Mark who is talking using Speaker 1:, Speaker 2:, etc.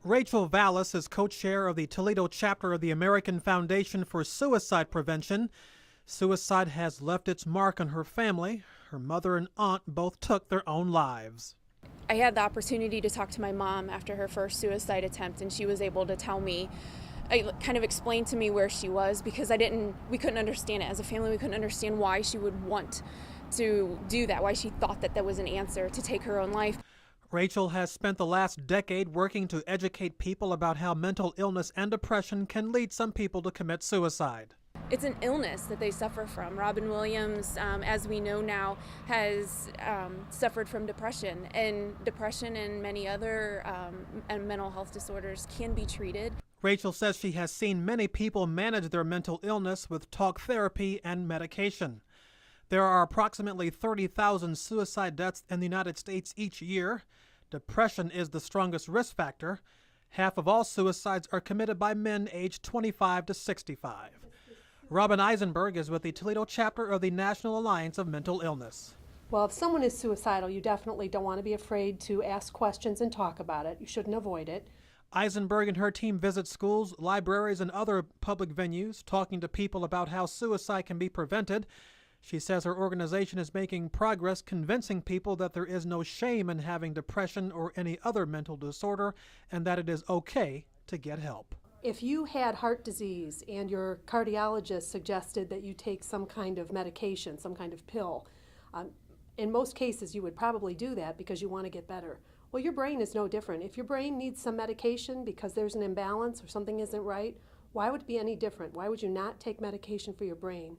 Speaker 1: Rachel Vallis is co-chair of the Toledo chapter of the American Foundation for Suicide Prevention. Suicide has left its mark on her family. Her mother and aunt both took their own lives.
Speaker 2: I had the opportunity to talk to my mom after her first suicide attempt, and she was able to tell me, kind of explain to me where she was, because we couldn't understand it. As a family, we couldn't understand why she would want to do that, why she thought that that was an answer to take her own life.
Speaker 1: Rachel has spent the last decade working to educate people about how mental illness and depression can lead some people to commit suicide.
Speaker 2: It's an illness that they suffer from. Robin Williams, as we know now, has suffered from depression, and many other mental health disorders can be treated.
Speaker 1: Rachel says she has seen many people manage their mental illness with talk therapy and medication. There are approximately 30,000 suicide deaths in the United States each year. Depression is the strongest risk factor. Half of all suicides are committed by men aged 25 to 65. Robin Eisenberg is with the Toledo chapter of the National Alliance of Mental Illness.
Speaker 3: Well, if someone is suicidal, you definitely don't want to be afraid to ask questions and talk about it. You shouldn't avoid it.
Speaker 1: Eisenberg and her team visit schools, libraries, and other public venues, talking to people about how suicide can be prevented. She says her organization is making progress convincing people that there is no shame in having depression or any other mental disorder, and that it is okay to get help.
Speaker 3: If you had heart disease and your cardiologist suggested that you take some kind of medication, some kind of pill, in most cases you would probably do that because you want to get better. Well, your brain is no different. If your brain needs some medication because there's an imbalance or something isn't right, why would it be any different? Why would you not take medication for your brain?